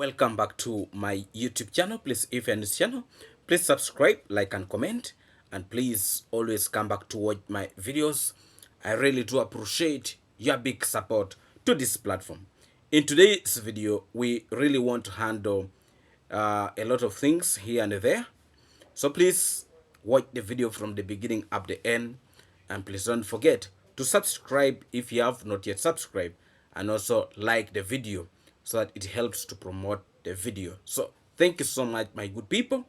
Welcome back to my YouTube channel. Please, if you're in this channel, please subscribe, like, and comment, and please always come back to watch my videos. I really do appreciate your big support to this platform. In today's video, we really want to handle a lot of things here and there. So please watch the video from the beginning up the end, and please don't forget to subscribe if you have not yet subscribed, and also like the video so that it helps to promote the video. So thank you so much, my good people.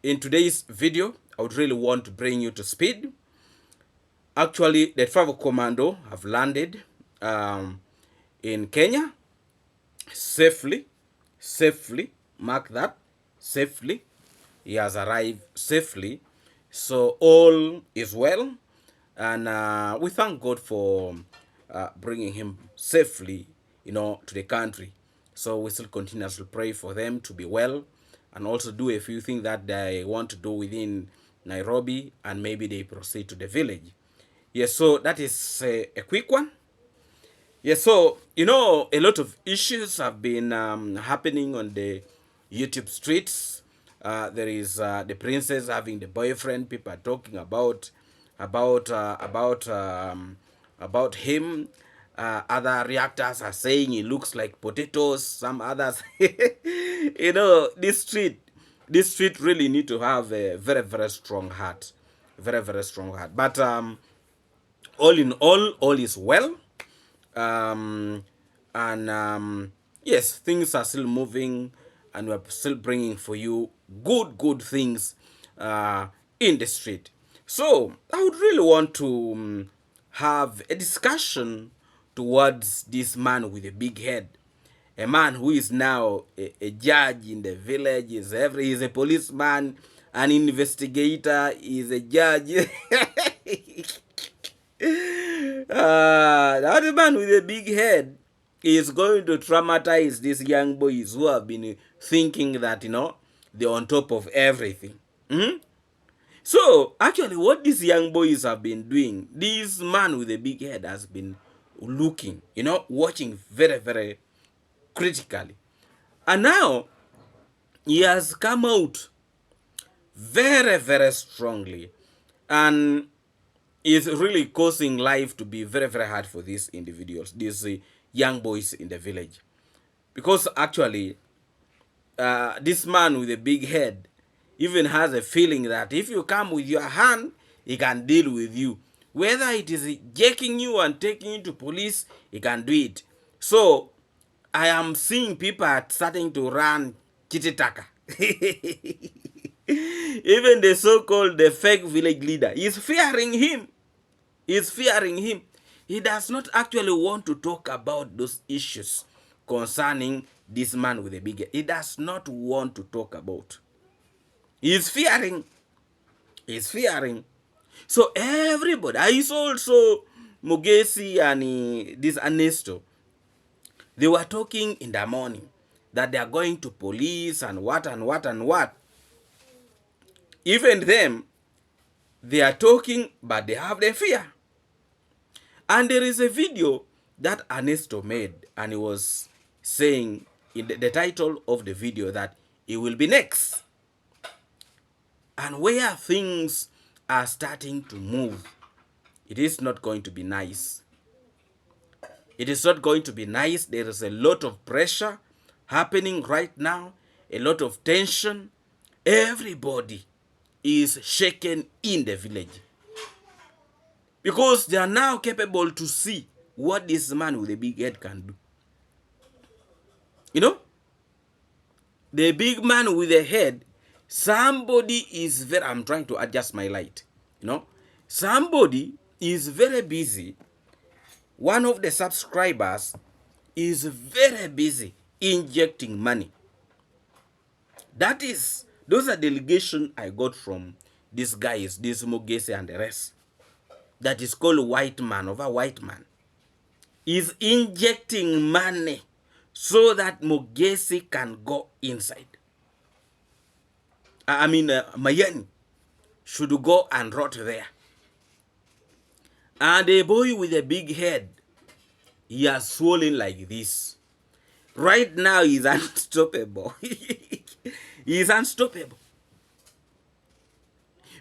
In today's video, I would really want to bring you to speed. Actually, the travel commando have landed in Kenya safely. Mark that, safely. He has arrived safely, so all is well, and we thank God for bringing him safely, to the country. So we still continue to pray for them to be well, and also do a few things that they want to do within Nairobi, and maybe they proceed to the village. Yes, so that is a quick one. Yes, so a lot of issues have been happening on the YouTube streets. There is the princess having the boyfriend. People are talking about him. Other reactors are saying he looks like potatoes. Some others, this street really need to have a very, very strong heart, very, very strong heart. But all in all is well. And yes, things are still moving, and we're still bringing for you good things in the street. So I would really want to have a discussion towards this man with a big head, a man who is now a judge in the village. He's a policeman, an investigator, he's a judge. That man with a big head is going to traumatize these young boys who have been thinking that, they're on top of everything. So, actually, what these young boys have been doing, this man with a big head has been looking, watching very, very critically. And now, he has come out very, very strongly. And is really causing life to be very, very hard for these individuals, these young boys in the village. Because actually, this man with a big head even has a feeling that if you come with your hand, he can deal with you. Whether it is jacking you and taking you to police, he can do it. So, I am seeing people are starting to run chititaka. Even the so-called the fake village leader is fearing him. He does not actually want to talk about those issues concerning this man with a big head. He does not want to talk about. He's fearing. So everybody, I saw also Mugesi and this Ernesto, they were talking in the morning that they are going to police and what. Even them, they are talking, but they have their fear. And there is a video that Ernesto made, and he was saying in the title of the video that he will be next. And where things are starting to move, it is not going to be nice. It is not going to be nice. There is a lot of pressure happening right now, a lot of tension. Everybody is shaken in the village, because they are now capable to see what this man with a big head can do. The big man with a head, somebody is very, I'm trying to adjust my light, somebody is very busy. One of the subscribers is very busy injecting money. Those are delegation I got from these guys, this Mugesi and the rest. That is called white man over white man. Is injecting money so that Mugesi can go inside. Mayani should go and rot there. And a boy with a big head, he has swollen like this. Right now, he's unstoppable. He's unstoppable.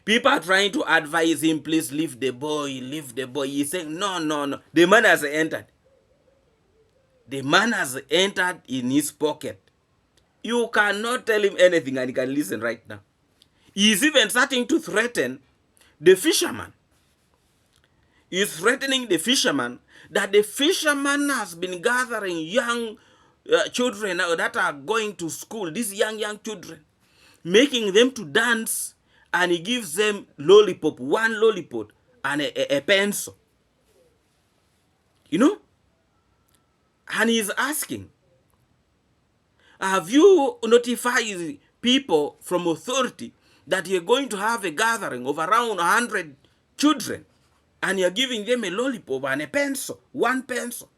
People are trying to advise him, please leave the boy, leave the boy. He's saying, no, no, no. The man has entered. The man has entered in his pocket. You cannot tell him anything and he can listen right now. He's even starting to threaten the fisherman. He's threatening the fisherman that the fisherman has been gathering young children that are going to school, these young children, making them to dance, and he gives them lollipop, one lollipop and a pencil. You know? And he's asking, have you notified people from authority that you're going to have a gathering of around 100 children and you're giving them a lollipop and a pencil, one pencil,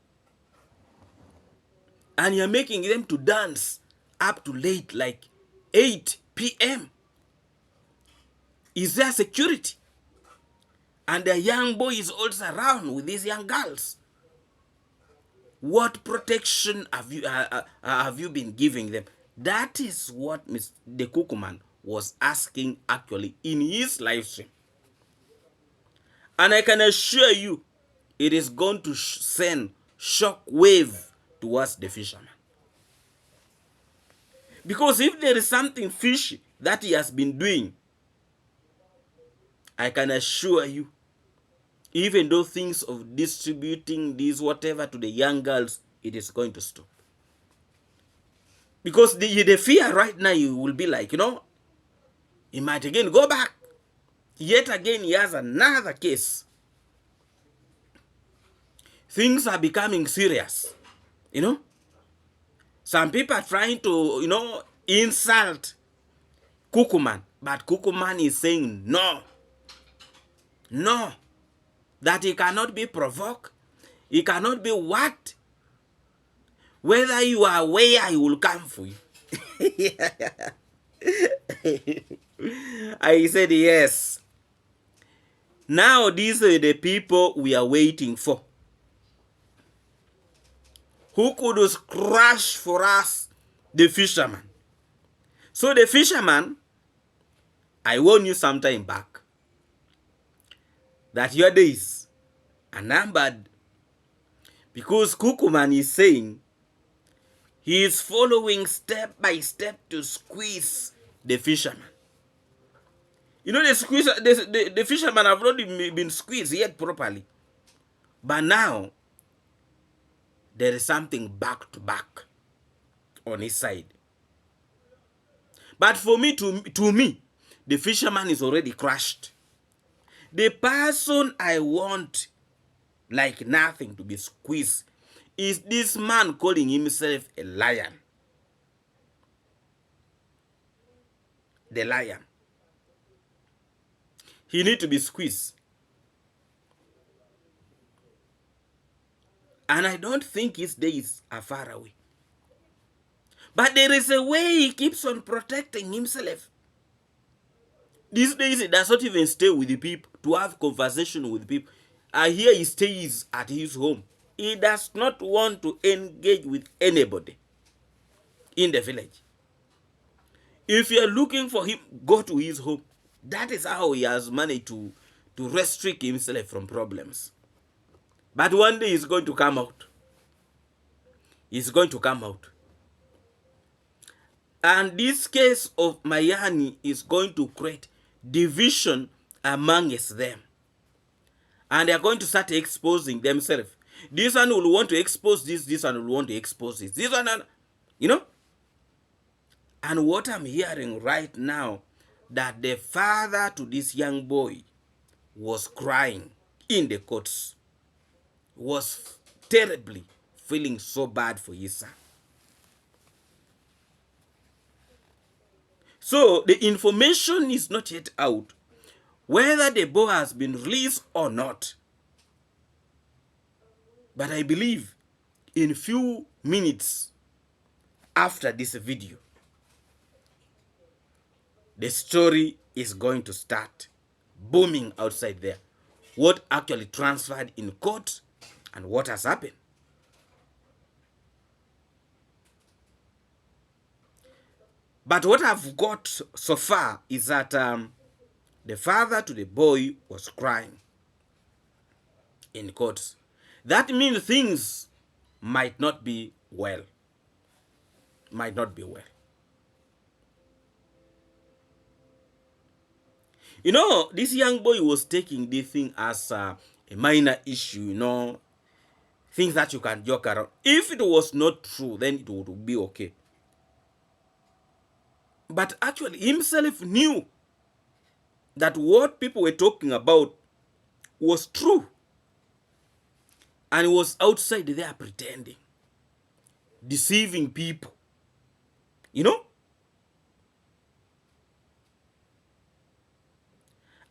and you're making them to dance up to late, like 8 p.m.? Is there security? And the young boy is also around with these young girls. What protection have you been giving them? That is what the Kukuman was asking actually in his live stream. And I can assure you, it is going to send shock wave towards the fisherman. Because if there is something fishy that he has been doing, I can assure you, even though things of distributing this whatever to the young girls, it is going to stop. Because the fear right now, you will be like, he might again go back. Yet again, he has another case. Things are becoming serious. Some people are trying to, insult Kukuman. But Kukuman is saying no. No. That he cannot be provoked. He cannot be what? Whether you are where, he will come for you. I said yes. Now these are the people we are waiting for. Who could crush for us? The fisherman. So the fisherman, I warned you sometime back that your days are numbered, because Kukuman is saying he is following step by step to squeeze the fisherman. The fisherman have not been squeezed yet properly. But now, there is something back to back on his side. But for me, to me, the fisherman is already crushed. The person I want, like nothing, to be squeezed is this man calling himself a lion. The lion. He need to be squeezed. And I don't think his days are far away. But there is a way he keeps on protecting himself. These days he does not even stay with the people to have conversation with people. I hear he stays at his home. He does not want to engage with anybody in the village. If you are looking for him, go to his home. That is how he has managed to restrict himself from problems. But one day he's going to come out. He's going to come out. And this case of Mayani is going to create division amongst them. And they are going to start exposing themselves. This one will want to expose this one will want to expose this one, And what I'm hearing right now, that the father to this young boy was crying in the courts, was terribly feeling so bad for his son. So the information is not yet out whether the boy has been released or not. But I believe in few minutes after this video, the story is going to start booming outside there. What actually transferred in court and what has happened. But what I've got so far is that the father to the boy was crying in court. That means things might not be well. Might not be well. You know, this young boy was taking this thing as a minor issue, you know, things that you can joke around. If it was not true, then it would be okay. But actually, himself knew that what people were talking about was true. And he was outside there pretending, deceiving people. You know?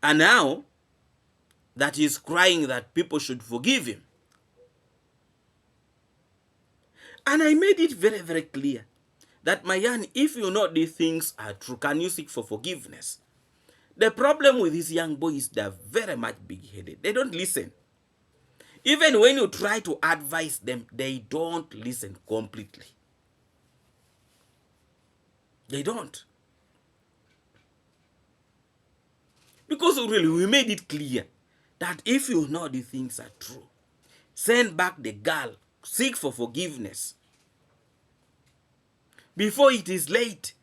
And now that he's crying that people should forgive him. And I made it very, very clear that, Mayani, if you know these things are true, can you seek for forgiveness? The problem with these young boys, they're very much big-headed. They don't listen. Even when you try to advise them, they don't listen completely. They don't. Because really, we made it clear that if you know the things are true, send back the girl, seek for forgiveness before it is late.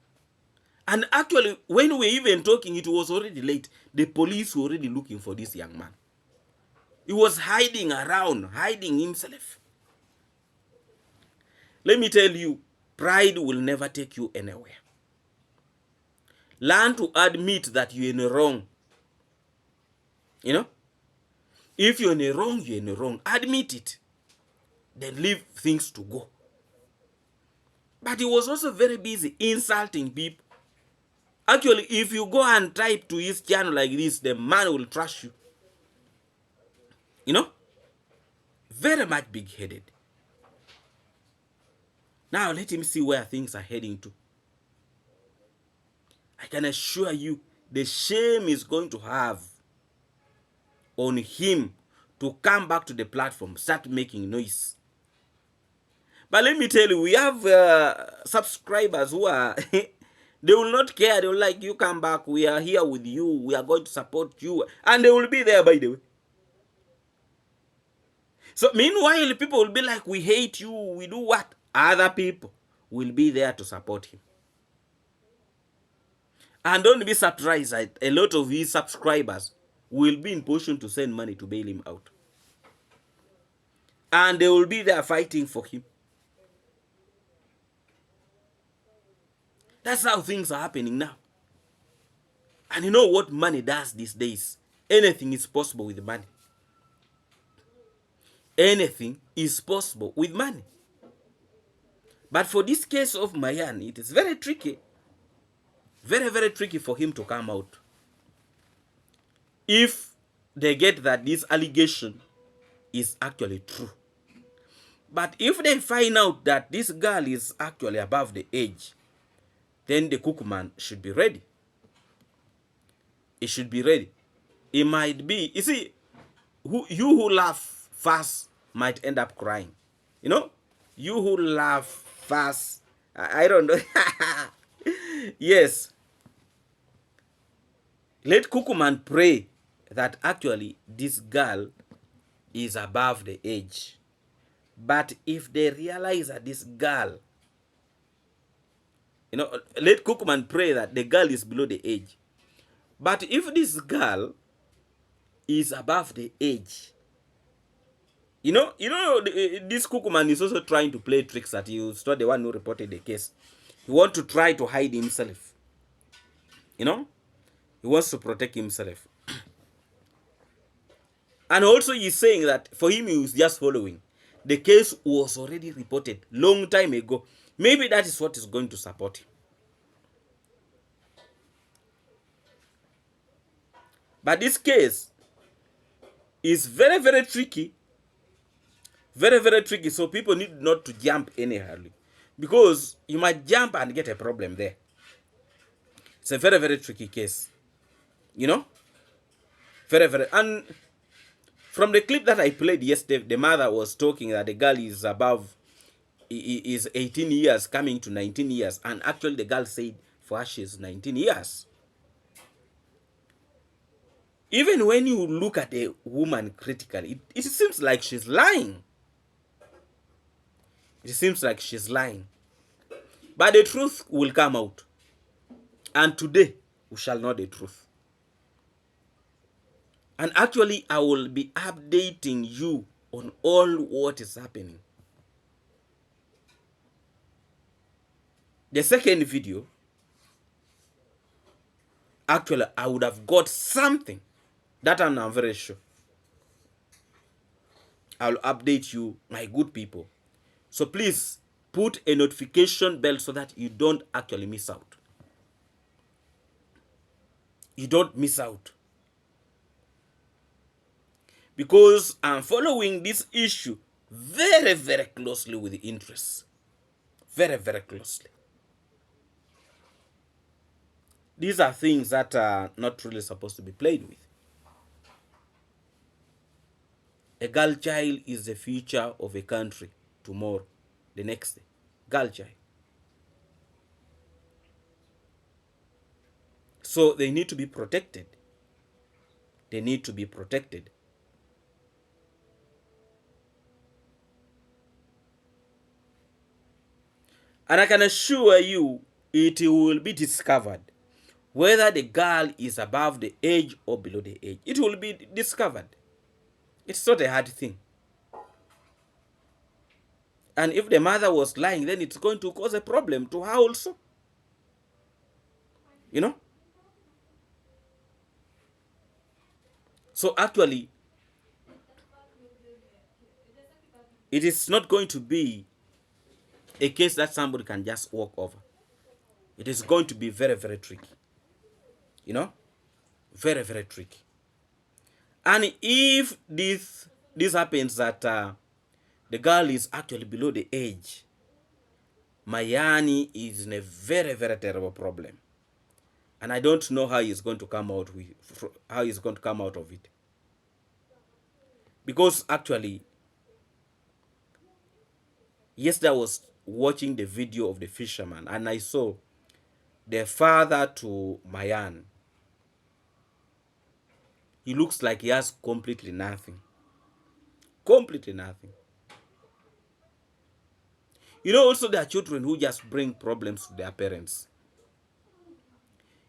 And actually, when we were even talking, it was already late. The police were already looking for this young man. He was hiding around, hiding himself. Let me tell you, pride will never take you anywhere. Learn to admit that you're in the wrong. You know? If you're in the wrong, you're in the wrong. Admit it. Then leave things to go. But he was also very busy insulting people. Actually, if you go and type to his channel like this, the man will trash you. You know? Very much big-headed. Now let him see where things are heading to. I can assure you, the shame is going to have on him to come back to the platform, start making noise. But let me tell you, we have subscribers who are, they will not care. They will like, you come back, we are here with you, we are going to support you. And they will be there, by the way. So meanwhile, people will be like, we hate you, we do what? Other people will be there to support him. And don't be surprised that a lot of his subscribers will be in position to send money to bail him out. And they will be there fighting for him. That's how things are happening now. And you know what money does these days? Anything is possible with money. Anything is possible with money. But for this case of Mayani, it is very tricky. Very, very tricky for him to come out. If they get that this allegation is actually true. But if they find out that this girl is actually above the age, then the cookman should be ready. It should be ready. It might be, you see, you who laugh fast might end up crying. You know? You who laugh fast, I don't know. Yes. Let cookman pray that actually this girl is above the age. But if they realize that this girl, you know, let cookman pray that the girl is below the age. But if this girl is above the age, you know, this cookman is also trying to play tricks at you. It's not the one who reported the case. He wants to try to hide himself. You know, he wants to protect himself. And also he's saying that for him, he was just following. The case was already reported long time ago. Maybe that is what is going to support him. But this case is very, very tricky. Very, very tricky. So people need not to jump anyhow. Because you might jump and get a problem there. It's a very, very tricky case. You know? Very, very. And from the clip that I played yesterday, the mother was talking that the girl is above, is 18 years, coming to 19 years. And actually the girl said for her she's 19 years. Even when you look at a woman critically, it seems like she's lying. It seems like she's lying. But the truth will come out. And today, we shall know the truth. And actually, I will be updating you on all what is happening. The second video, actually, I would have got something that I'm not very sure. I'll update you, my good people. So please put a notification bell so that you don't actually miss out. You don't miss out. Because I'm following this issue very, very closely with interest. Very, very closely. These are things that are not really supposed to be played with. A girl child is the future of a country tomorrow, the next day. Girl child. So they need to be protected. They need to be protected. And I can assure you, it will be discovered whether the girl is above the age or below the age. It will be discovered. It's not a hard thing. And if the mother was lying, then it's going to cause a problem to her also. You know? So actually, it is not going to be a case that somebody can just walk over. It is going to be very, very tricky. You know? Very, very tricky. And if this happens that the girl is actually below the age, Mayani is in a very, very terrible problem. And I don't know how he's going to come out of it. Because actually, yesterday I was watching the video of the fisherman and I saw the father to Mayan. He looks like he has completely nothing. Completely nothing. You know, also there are children who just bring problems to their parents.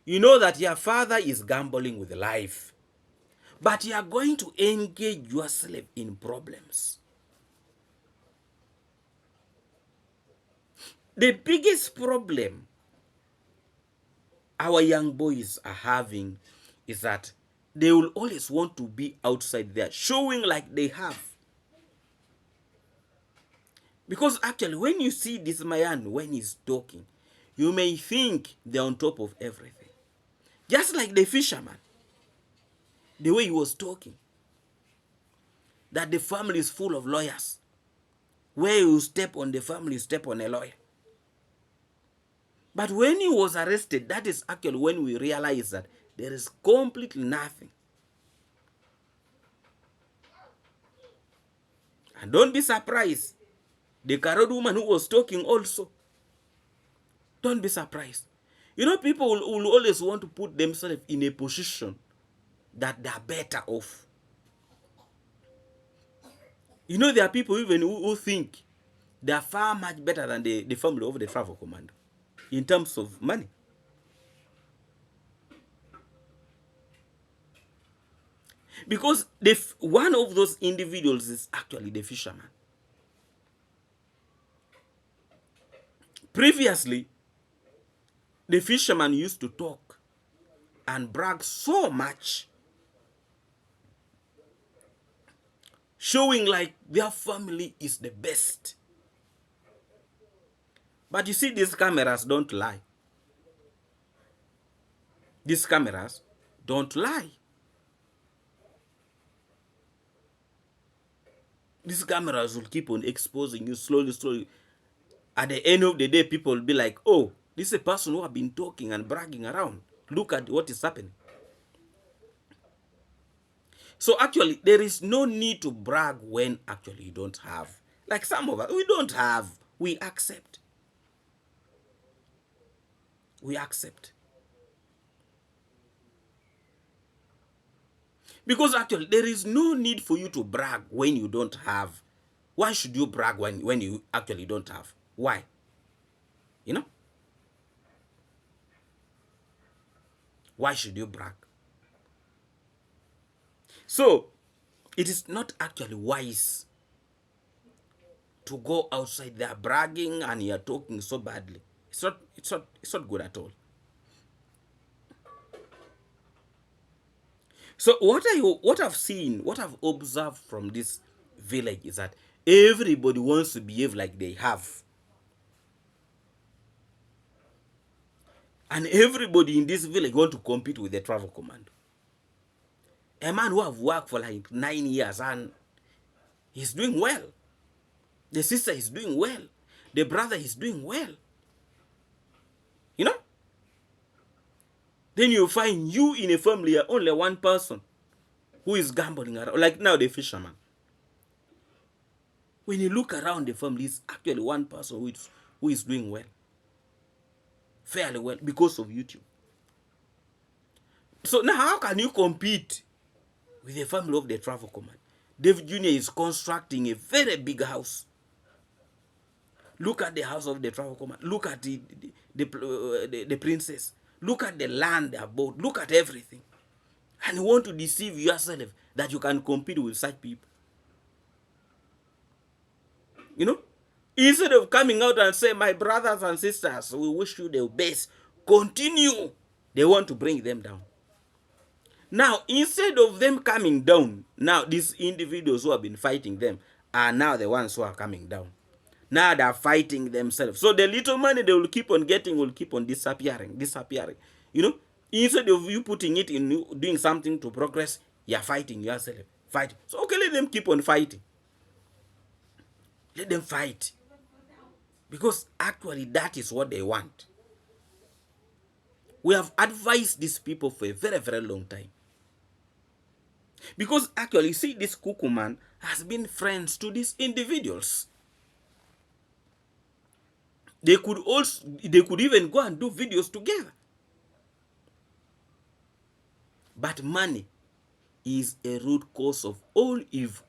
You know that your father is gambling with life, but you are going to engage yourself in problems. The biggest problem our young boys are having is that they will always want to be outside there, showing like they have. Because actually, when you see this man, when he's talking, you may think they're on top of everything. Just like the fisherman, the way he was talking, that the family is full of lawyers. Where you step on the family, you step on a lawyer. But when he was arrested, that is actually when we realize that there is completely nothing. And don't be surprised. The Karod woman who was talking also. Don't be surprised. You know, people will always want to put themselves in a position that they are better off. You know, there are people even who think they are far much better than the family of the travel commando in terms of money. Because one of those individuals is actually the fisherman. Previously, the fisherman used to talk and brag so much, showing like their family is the best. But you see, these cameras don't lie. These cameras don't lie. These cameras will keep on exposing you slowly, slowly. At the end of the day, people will be like, oh, this is a person who have been talking and bragging around. Look at what is happening. So actually, there is no need to brag when actually you don't have. Like some of us, we don't have. We accept. We accept. Because actually, there is no need for you to brag when you don't have. Why should you brag when you actually don't have? Why? You know? Why should you brag? So, it is not actually wise to go outside there bragging and you're talking so badly. It's not good at all. So what I've seen, what I've observed from this village is that everybody wants to behave like they have. And everybody in this village want to compete with the travel commando. A man who have worked for like 9 years and he's doing well. The sister is doing well. The brother is doing well. You know? Then you find you in a family are only one person who is gambling around. Like now the fisherman. When you look around the family, it's actually one person who is doing well. Fairly well because of YouTube. So now how can you compete with the family of the travel command? David Jr. is constructing a very big house. Look at the house of the travel command. Look at the princess. Look at the land they have bought. Look at everything. And you want to deceive yourself that you can compete with such people. You know? Instead of coming out and say, my brothers and sisters, we wish you the best. Continue. They want to bring them down. Now, instead of them coming down, now these individuals who have been fighting them are now the ones who are coming down. Now they are fighting themselves. So the little money they will keep on getting will keep on disappearing. You know, instead of you putting it in doing something to progress, you are fighting yourself. Fight. So okay, let them keep on fighting. Let them fight. Because actually that is what they want. We have advised these people for a very, very long time. Because actually, see, this Kuku man has been friends to these individuals. They could even go and do videos together. But money is a root cause of all evil.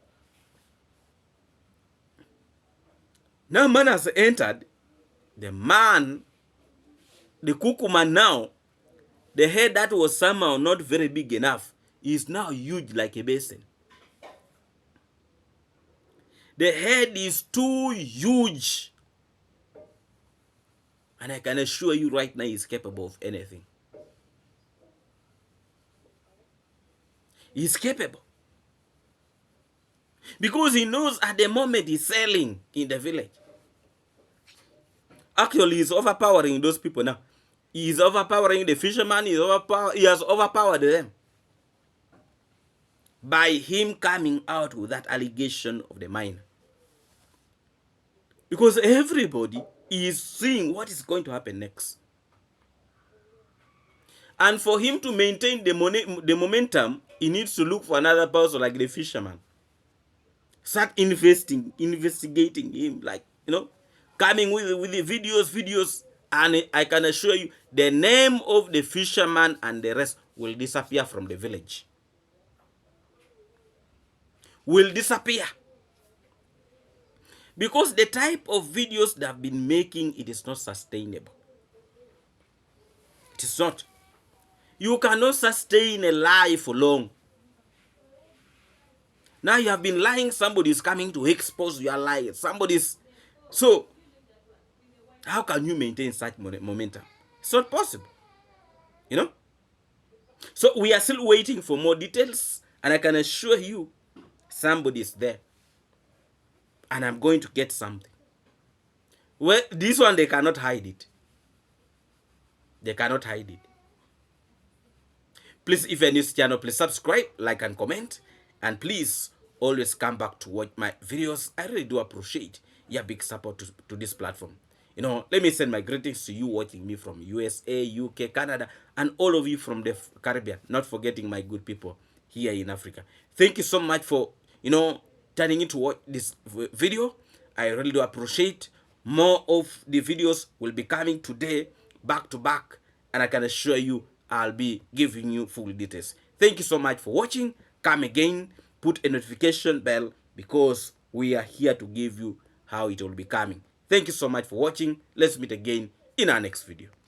Now man has entered. The Kuku man now, the head that was somehow not very big enough is now huge like a basin. The head is too huge. And I can assure you right now he's capable of anything. He's capable. Because he knows at the moment he's selling in the village. Actually, he's overpowering those people now. He's overpowering the fisherman. He has overpowered them. By him coming out with that allegation of the mine. Because everybody is seeing what is going to happen next. And for him to maintain the momentum, he needs to look for another person like the fisherman. Start investigating him, like, you know, coming with the videos, and I can assure you, the name of the fisherman and the rest will disappear from the village. Will disappear. Because the type of videos they have been making, it is not sustainable. It is not. You cannot sustain a lie for long. Now you have been lying, somebody is coming to expose your lie. So, how can you maintain such momentum? It's not possible. You know? So we are still waiting for more details, and I can assure you, somebody is there. And I'm going to get something. Well, this one, they cannot hide it. They cannot hide it. Please, if you're new to this channel, please subscribe, like, and comment. And please, always come back to watch my videos. I really do appreciate your big support to this platform. You know, let me send my greetings to you watching me from USA, UK, Canada, and all of you from the Caribbean. Not forgetting my good people here in Africa. Thank you so much for, you know, turning in to watch this video. I really do appreciate. More of the videos will be coming today. back to back, and I can assure you I'll be giving you full details. Thank you so much for watching. Come again, put a notification bell, because we are here to give you how it will be coming. Thank you so much for watching. Let's meet again in our next video.